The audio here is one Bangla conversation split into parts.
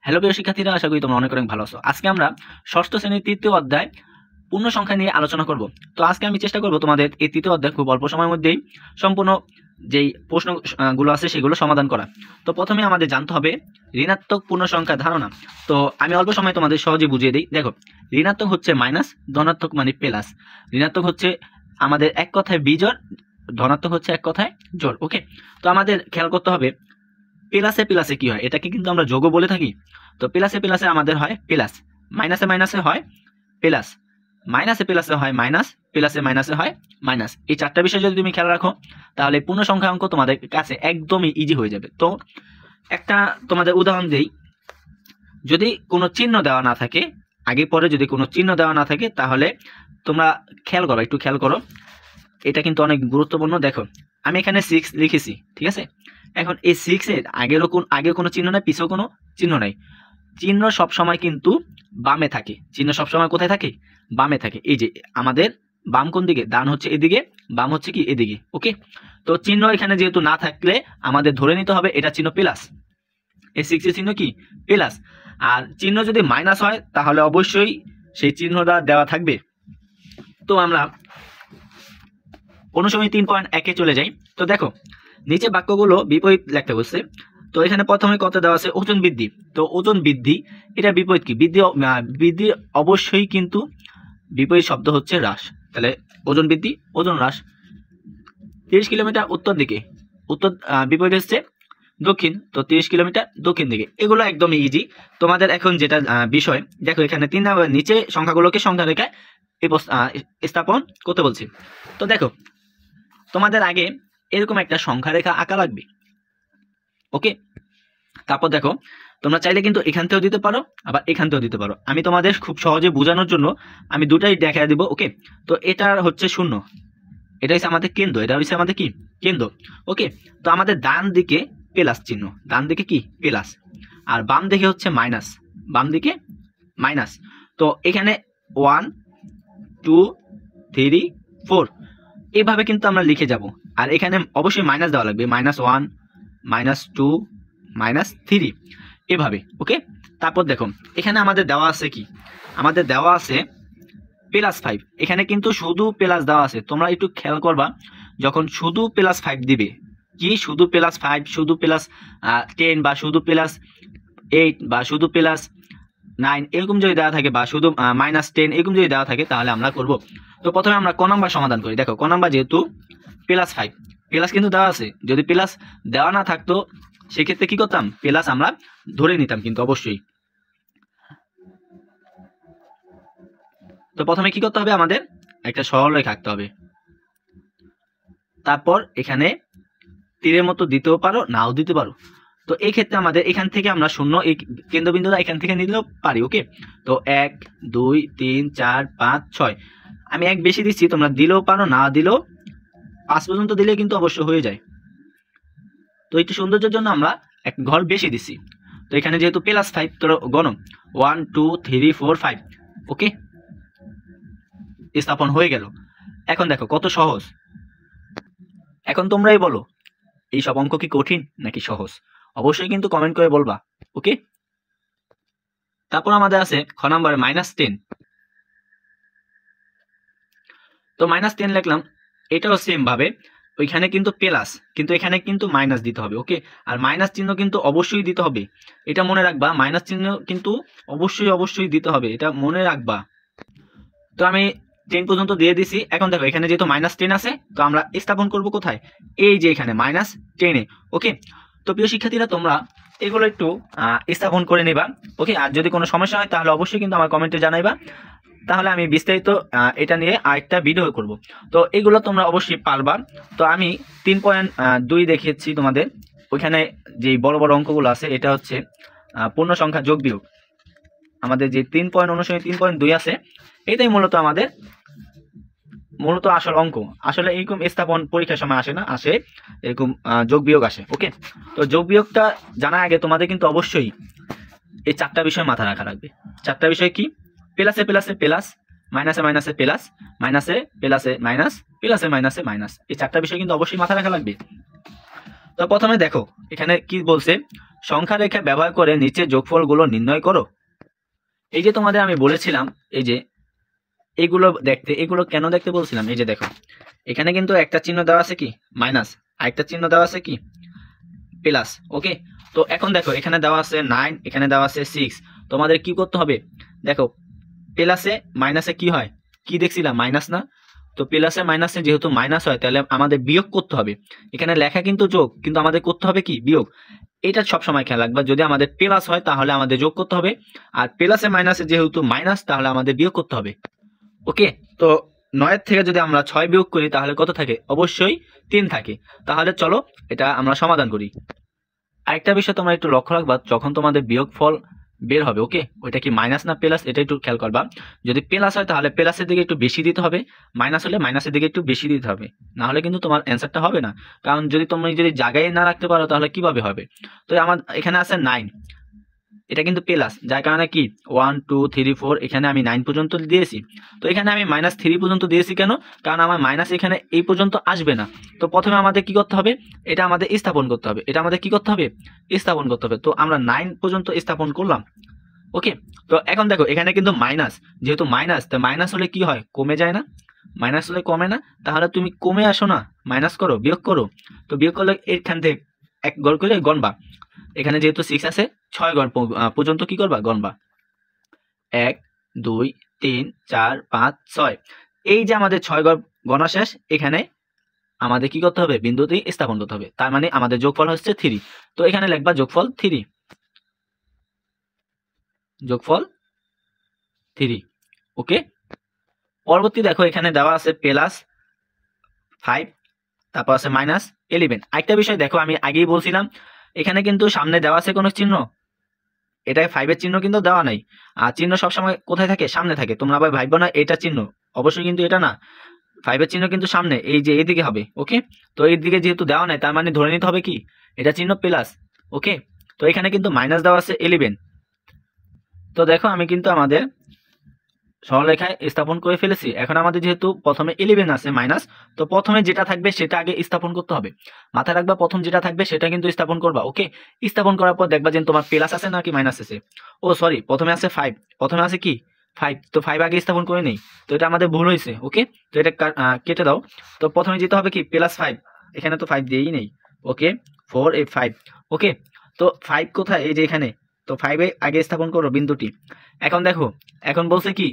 হ্যালো প্রিয় শিক্ষার্থীরা, আশা করি তোমরা অনেক অনেক ভালো আছো। আজকে আমরা ষষ্ঠ শ্রেণীর তৃতীয় অধ্যায় পূর্ণ সংখ্যা নিয়ে আলোচনা করব। তো আজকে আমি চেষ্টা করব তোমাদের এই তৃতীয় অধ্যায় খুব অল্প সময়ের মধ্যেই সম্পূর্ণ যেই প্রশ্নগুলো আছে সেগুলো সমাধান করা। তো প্রথমে আমাদের জানতে হবে ঋণাত্মক পূর্ণ সংখ্যা ধারণা। তো আমি অল্প সময় তোমাদের সহজে বুঝিয়ে দিই। দেখো, ঋণাত্মক হচ্ছে মাইনাস, ধনাত্মক মানে প্লাস। ঋণাত্মক হচ্ছে আমাদের এক কথায় বিজোড়, ধনাত্মক হচ্ছে এক কথায় জোড়। ওকে, তো আমাদের খেয়াল করতে হবে প্লাসে প্লাসে কি হয়, এটাকে কিন্তু আমরা যোগও বলে থাকি। তো প্লাসে প্লাসে আমাদের হয় প্লাস, মাইনাসে মাইনাসে হয় প্লাস, মাইনাসে প্লাসে হয় মাইনাস, প্লাসে মাইনাসে হয় মাইনাস। এই চারটা বিষয় যদি তুমি খেয়াল রাখো তাহলে পূর্ণ সংখ্যা অঙ্ক তোমাদের কাছে একদমই ইজি হয়ে যাবে। তো একটা তোমাদের উদাহরণ দেই, যদি কোনো চিহ্ন দেওয়া না থাকে, আগে পরে যদি কোনো চিহ্ন দেওয়া না থাকে, তাহলে তোমরা খেয়াল করো, একটু খেয়াল করো, এটা কিন্তু অনেক গুরুত্বপূর্ণ। দেখো, আমি এখানে 6 লিখেছি, ঠিক আছে। এখন এই 6 এর আগে কোনো চিহ্ন নাই, পিছেও কোনো চিহ্ন নাই। চিহ্ন সব সময় কিন্তু বামে থাকে। চিহ্ন সব সময় কোথায় থাকে? বামে থাকে। এই যে আমাদের বাম কোন দিকে? ডান হচ্ছে এদিকে, বাম হচ্ছে কি এদিকে। ওকে, তো চিহ্ন এখানে যেহেতু না থাকলে আমাদের ধরে নিতে হবে এটা চিহ্ন প্লাস। এই 6 এর চিহ্ন কি? প্লাস। আর চিহ্ন যদি মাইনাস হয় তাহলে অবশ্যই সেই চিহ্নটা দেওয়া থাকবে। তো আমরা অনুশীলনী 3.1 চলে যাই। তো দেখো, নিচে বাক্যগুলো বিপরীত লিখতে বলছে। তো এখানে প্রথমে কত দেওয়া আছে? ওজন বৃদ্ধি। তো ওজন বৃদ্ধি, এটা বিপরীত কি? বৃদ্ধি অবশ্যই কিন্তু বিপরীত শব্দ হচ্ছে হ্রাস। তাহলে ওজন বৃদ্ধি, ওজন হ্রাস। 30 কিলোমিটার উত্তর দিকে, উত্তর বিপরীত হচ্ছে দক্ষিণ। তো 30 কিলোমিটার দক্ষিণ দিকে। এগুলো একদমই ইজি। তোমাদের এখন যেটা বিষয়, দেখো এখানে 3 নাম্বার নিচে সংখ্যাগুলোকে সংখ্যা রেখায় স্থাপন করতে বলছি। তো দেখো, তোমাদের আগে এরকম একটা সংখ্যা রেখা আঁকা লাগবে। ওকে, তারপর দেখো, তোমরা চাইলে কিন্তু এখান থেকেও দিতে পারো, আবার এখান থেকেও দিতে পারো। আমি তোমাদের খুব সহজে বোঝানোর জন্য আমি দুটাই দেখায় দিব। ওকে, তো এটা হচ্ছে শূন্য, এটা হচ্ছে আমাদের কেন্দ্র, এটা হচ্ছে আমাদের কি কেন্দ্র। ওকে, তো আমাদের ডান দিকে প্লাস চিহ্ন, ডান দিকে কি প্লাস, আর বাম দিকে হচ্ছে মাইনাস, বাম দিকে মাইনাস। তো এখানে 1 2 3 4 এইভাবে কিন্তু আমরা লিখে যাব। আর এখানে অবশ্যই মাইনাস দেওয়া লাগবে, -1 -2 -3 এভাবে। ওকে, তারপর দেখো এখানে আমাদের দেওয়া আছে কি? আমাদের দেওয়া আছে +5। এখানে কিন্তু শুধু প্লাস দেওয়া আছে। তোমরা একটু খেয়াল করবা, যখন শুধু +5 দিবে, কি শুধু +5, শুধু +10 বা শুধু +8 বা শুধু +9 এরকম যদি দেওয়া থাকে, বা শুধু -10 এরকম যদি দেওয়া থাকে, তাহলে আমরা করব। তো প্রথমে আমরা ক নাম্বার সমাধান করি। দেখো, ক নাম্বার যেহেতু +5, প্লাস কিন্তু দেওয়া আছে, যদি প্লাস দেওয়া না থাকতো সেক্ষেত্রে কি করতাম? প্লাস আমরা ধরে নিতাম কিন্তু অবশ্যই। তো প্রথমে কি করতে হবে? আমাদের একটা সরলরেখা আঁকতে হবে। তারপর এখানে তীরের মতো দিতেও পারো, নাও দিতে পারো। তো এই ক্ষেত্রে আমাদের এখান থেকে আমরা শূন্য, এই কেন্দ্রবিন্দুটা এখান থেকে নিলেও পারি। ওকে, তো 1 2 3 4 5 6, আমি 1 বেশি দিচ্ছি, তোমরা দিলেও পারো, না দিলেও 5 পর্যন্ত দিলে কিন্তু অবশ্য হয়ে যায়। তো একটু সৌন্দর্যের জন্য আমরা এক ঘর বেশি দিচ্ছি। তো এখানে যেহেতু +5, তো গণ 1 2 3 4 5। ওকে, স্থাপন হয়ে গেল। এখন দেখো কত সহজ। এখন তোমরাই বলো, এই সব অঙ্ক কি কঠিন নাকি সহজ? অবশ্যই কিন্তু কমেন্ট করে বলবা। ওকে, তারপর আমাদের আছে খ নাম্বারে -10। তো -10 লিখলাম, এটাও সেম ভাবে ওইখানে কিন্তু প্লাস, কিন্তু এখানে কিন্তু মাইনাস দিতে হবে। ওকে, আর মাইনাস চিহ্ন কিন্তু অবশ্যই দিতে হবে, এটা মনে রাখবা। মাইনাস চিহ্ন কিন্তু অবশ্যই দিতে হবে, এটা মনে রাখবা। তো আমি 10 পর্যন্ত দিয়ে দিছি। এখন দেখো এখানে যেহেতু -10 আছে, তো আমরা স্থাপন করব কোথায়? এই যে এখানে -10 এ। ওকে, তো প্রিয় শিক্ষার্থীরা, তোমরা এগুলো একটু স্থাপন করে নেবা। ওকে, আর যদি কোনো সমস্যা হয় তাহলে অবশ্যই কিন্তু আমার কমেন্টে জানাইবা, তাহলে আমি বিস্তারিত এটা নিয়ে আরেকটা ভিডিও করব। তো এগুলো তোমরা অবশ্যই পারবা। তো আমি 3.2 দেখিয়েছি তোমাদের। ওইখানে যে বড় বড় অঙ্কগুলো আছে, এটা হচ্ছে পূর্ণ সংখ্যা যোগ বিয়োগ। আমাদের যে 3.2 আছে, এটাই মূলত আমাদের আসল অঙ্ক। আসলে এরকম স্থাপন পরীক্ষার সময় আসে না, আসে এরকম যোগ বিয়োগ আসে। ওকে, তো যোগ বিয়োগটা জানার আগে তোমাদের কিন্তু অবশ্যই এই 4টা বিষয় মাথায় রাখা লাগবে। 4টা বিষয় কি? প্লাসে প্লাসে প্লাস, মাইনাসে মাইনাসে প্লাস, মাইনাসে প্লাসে মাইনাস, প্লাসে মাইনাসে মাইনাস। এই 4টা বিষয় কিন্তু অবশ্যই মাথায় রাখা লাগবে। তো প্রথমে দেখো এখানে কি বলছে, সংখ্যা রেখা ব্যবহার করে নিচে যোগফলগুলো নির্ণয় করো। এই যে তোমাদের আমি বলেছিলাম এই যে এগুলো দেখতে, এগুলো কেন দেখতে বলছিলাম, এই যে দেখো এখানে কিন্তু একটা চিহ্ন দেওয়া আছে কি মাইনাস, আরেকটা চিহ্ন দেওয়া আছে কি প্লাস। ওকে, তো এখন দেখো এখানে দেওয়া আছে 9, এখানে দেওয়া আছে 6। তোমাদের কি করতে হবে, দেখো প্লাসে মাইনাসে কি হয়, কি দেখছিলাম মাইনাস না, তো প্লাসে মাইনাসে যেহেতু মাইনাস হয় তাহলে আমাদের বিয়োগ করতে হবে। এখানে লেখা কিন্তু যোগ, কিন্তু আমাদের করতে হবে কি বিয়োগ। এটা সবসময় খেয়াল রাখবা, যদি আমাদের প্লাস হয় তাহলে আমাদের যোগ করতে হবে, আর প্লাসে মাইনাসে যেহেতু মাইনাস তাহলে আমাদের বিয়োগ করতে হবে। ওকে, তো 9 থেকে যদি আমরা 6 বিয়োগ করি তাহলে কত থাকে, অবশ্যই 3 থাকে। তাহলে চলো এটা আমরা সমাধান করি। আরেকটা বিষয় তোমরা একটু লক্ষ্য রাখবা, যখন তোমাদের বিয়োগফল বের হবে, ওকে, ওইটা কি মাইনাস না প্লাস এটা একটু খেয়াল করবা। যদি প্লাস হয় তাহলে প্লাসের দিকে একটু বেশি দিতে হবে, মাইনাস হলে মাইনাসের দিকে একটু বেশি দিতে হবে, না হলে কিন্তু তোমার অ্যান্সারটা হবে না। কারণ যদি তুমি যদি জায়গায় না রাখতে পারো তাহলে কিভাবে হবে। তো আমার এখানে আছে 9, এটা কিন্তু প্লাস, যার কারণে কি 1 2 3 4 এখানে আমি 9 পর্যন্ত দিয়েছি। তো এখানে আমি -3 পর্যন্ত দিয়েছি কেন, কারণ আমার মাইনাস এখানে এই পর্যন্ত আসবে না। তো প্রথমে আমাদের কি করতে হবে, এটা আমাদের স্থাপন করতে হবে, এটা আমাদের কি করতে হবে স্থাপন করতে হবে। তো আমরা 9 পর্যন্ত স্থাপন করলাম। ওকে, তো এখন দেখো এখানে কিন্তু মাইনাস, যেহেতু মাইনাস, তো মাইনাস হলে কি হয় কমে যায় না, মাইনাস হলে কমে না, তাহলে তুমি কমে আসো না, মাইনাস করো বিয়োগ করো। তো বিয়োগ করলে এখান থেকে এক গড় করে গণবা, এখানে যেহেতু 6 আছে 6 গড় পর্যন্ত কি করবা গণবা, 1 2 3 4 5 6। এই যে আমাদের 6 গড় গণা শেষ, এখানে আমাদের কি করতে হবে বিন্দুতে স্থাপন করতে হবে, তার মানে আমাদের যোগফল হচ্ছে 3। তো এখানে লিখবা যোগফল 3, যোগফল 3। ওকে, পরবর্তী দেখো এখানে দেওয়া আছে +5, তারপর আছে -11। আরেকটা বিষয় দেখো, আমি আগেই বলছিলাম এখানে কিন্তু সামনে দেওয়া আছে কোনো চিহ্ন, এটাই 5 এর চিহ্ন কিন্তু দেওয়া নাই। আর চিহ্ন সবসময় কোথায় থাকে, সামনে থাকে। তোমরা আবার ভাববো না এটা চিহ্ন, অবশ্যই কিন্তু এটা না, 5 এর চিহ্ন কিন্তু সামনে, এই যে এইদিকে হবে। ওকে, তো এই দিকে যেহেতু দেওয়া নাই তার মানে ধরে নিতে হবে কি এটা চিহ্ন প্লাস। ওকে, তো এখানে কিন্তু মাইনাস দেওয়া আছে 11। তো দেখো আমি কিন্তু আমাদের সরলরেখায় স্থাপন করে ফেলেছি। এখন আমাদের যেহেতু প্রথমে 11 আছে মাইনাস, তো প্রথমে যেটা থাকবে সেটা আগে স্থাপন করতে হবে। মাথায় রাখবা প্রথম যেটা থাকবে সেটা কিন্তু স্থাপন করবা। ওকে, স্থাপন করার পর দেখবা যে তোমার প্লাস আছে নাকি মাইনাস আছে। ও সরি, প্রথমে আছে 5, প্রথমে আছে কি 5, তো 5 আগে স্থাপন করে নেই, তো এটা আমাদের ভুল হয়েছে। ওকে, তো এটা কেটে দাও। তো প্রথমে যেতে হবে কি +5, এখানে তো 5 দিয়েই নেই। ওকে, 4 8 5। ওকে, তো 5 কোথায়, এই যে এখানে, তো 5 এ আগে স্থাপন করো বিন্দুটি। এখন দেখো এখন বলছে কি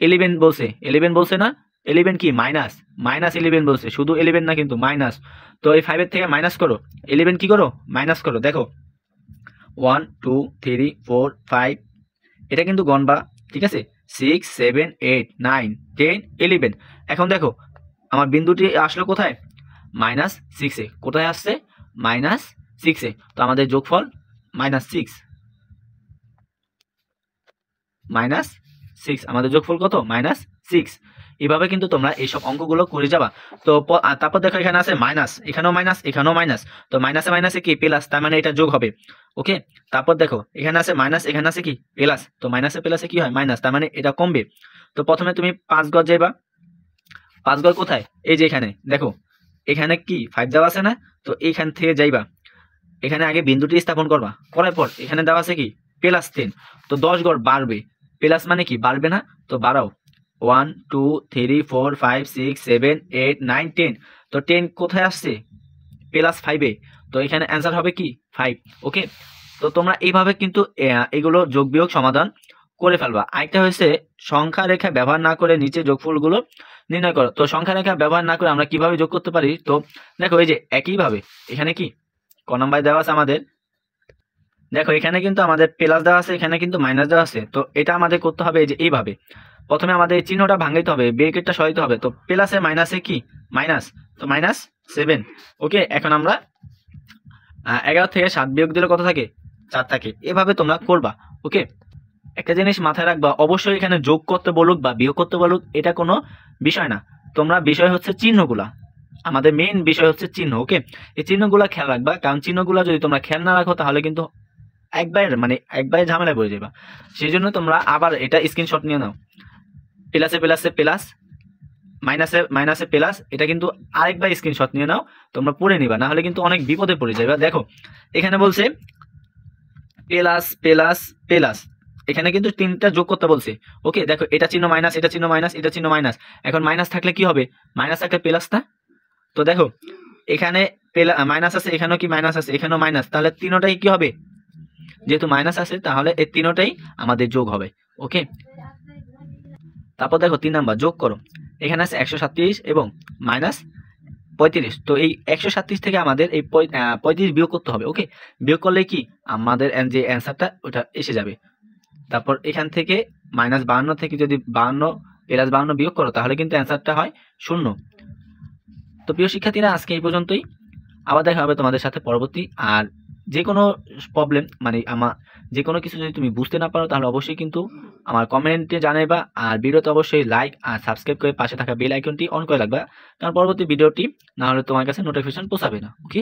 11 বলছে, 11 বলছে না, 11 কি -11 বলছে, শুধু 11 না কিন্তু মাইনাস। তো এই 5 এর থেকে মাইনাস করো, 11 কি করো মাইনাস করো। দেখো 1 2 3 4 5, এটা কিন্তু গণবা, ঠিক আছে, 6 7 8 9 10 11। এখন দেখো আমার বিন্দুটি আসলো কোথায়, -6 এ। কোথায় আসছে -6 এ। তো আমাদের যোগফল -6, -6, আমাদের যোগফল কত -6। এভাবে কিন্তু তোমরা এইসব অঙ্কগুলো করে যাবা। তো তারপর দেখো এখানে আছে মাইনাস, এখানেও মাইনাস, এখানেও মাইনাস, তো মাইনাসে মাইনাসে কি প্লাস, তার মানে এটা যোগ হবে। ওকে, তারপর দেখো এখানে আছে মাইনাস, এখানে আছে কি প্লাস, তো মাইনাসে প্লাসে কি হয় মাইনাস, তার মানে এটা কমবে। তো প্রথমে তুমি 5 গড় যাইবা, 5 গড় কোথায়, এই যে এখানে দেখো, এখানে কি 5 দেওয়া আছে না, তো এইখান থেকে যাইবা, এখানে আগে বিন্দুটি স্থাপন করবা, করার পর এখানে দেওয়া আছে কি +10, তো 10 গড় বাড়বে, প্লাস মানে কি বাড়বে না, তো বাড়াও 1 2 3 4 5 6 7 8 9 10। তো 10 কোথায় আসছে +5 এ, তো এখানে অ্যান্সার হবে কি 5। ওকে, তো তোমরা এইভাবে কিন্তু এগুলো যোগ বিয়োগ সমাধান করে ফেলবা। আরেকটা হয়েছে সংখ্যা রেখা ব্যবহার না করে নিচে যোগফলগুলো নির্ণয় করো। তো সংখ্যা রেখা ব্যবহার না করে আমরা কিভাবে যোগ করতে পারি, তো দেখো এই যে একইভাবে এখানে কি ক নাম্বার দেওয়া আছে আমাদের, দেখো এখানে কিন্তু আমাদের প্লাস দেওয়া আছে, এখানে কিন্তু মাইনাস দেওয়া আছে। তো এটা আমাদের করতে হবে এই যে এইভাবে, প্রথমে আমাদের এই চিহ্নটা ভাঙাইতে হবে, ব্রেকেটটা সরাইতে হবে। তো প্লাসে মাইনাসে কি মাইনাস, তো -7। ওকে, এখন আমরা 11 থেকে 7 বিয়োগ দিলে কত থাকে 4 থাকে। এভাবে তোমরা করবা। ওকে, একটা জিনিস মাথায় রাখবা, অবশ্যই এখানে যোগ করতে বলুক বা বিয়োগ করতে বলুক এটা কোনো বিষয় না, তোমরা বিষয় হচ্ছে চিহ্নগুলা, আমাদের মেইন বিষয় হচ্ছে চিহ্ন। ওকে, এই চিহ্নগুলা খেয়াল রাখবা, কারণ চিহ্নগুলা যদি তোমরা খেয়াল না রাখো তাহলে কিন্তু একবারে ঝামেলায় পড়ে যাবা। সেই জন্য তোমরা আবার এটা স্ক্রিনশট নিয়ে নাও, প্লাসে প্লাসে প্লাস, মাইনাসে মাইনাসে প্লাস, এটা কিন্তু আরেকবার স্ক্রিনশট নিয়ে নাও, তোমরা পড়ে নিবা, না হলে কিন্তু অনেক বিপদে পড়ে যাবে। দেখো এখানে বলছে প্লাস প্লাস প্লাস, এখানে কিন্তু তিনটা যোগ করতে বলছে। ওকে দেখো এটা চিহ্ন মাইনাস, এটা চিহ্ন মাইনাস, এটা চিহ্ন মাইনাস। এখন মাইনাস থাকলে কি হবে? মাইনাস থাকলে প্লাস না? তো দেখো এখানে মাইনাস আছে, এখানেও কি মাইনাস আছে, এখানেও মাইনাস, তাহলে তিনটাই কি হবে? যেহেতু মাইনাস আছে তাহলে এই তিনটাই আমাদের যোগ হবে। ওকে, তারপর দেখো 3 নাম্বার যোগ করো। এখানে আছে 137 এবং মাইনাস 35। তো এই 137 থেকে আমাদের এই 35 বিয়োগ করতে হবে। ওকে, বিয়োগ করলে কি আমাদের যে অ্যান্সারটা ওটা এসে যাবে। তারপর এখান থেকে -52 থেকে যদি 52 প্লাস 52 বিয়োগ করো তাহলে কিন্তু অ্যান্সারটা হয় 0। তো প্রিয় শিক্ষার্থীরা, আজকে এই পর্যন্তই। আবার দেখা হবে তোমাদের সাথে পরবর্তী। আর যে কোনো প্রবলেম মানে যে কোনো কিছু যদি তুমি বুঝতে না পারো তাহলে অবশ্যই কিন্তু আমার কমেন্টে জানাইবা। আর ভিডিওতে অবশ্যই লাইক আর সাবস্ক্রাইব করে পাশে থাকা বেল আইকনটি অন করে রাখবা, কারণ পরবর্তী ভিডিওটি না হলে তোমার কাছে নোটিফিকেশন পৌঁছাবে না। ওকে।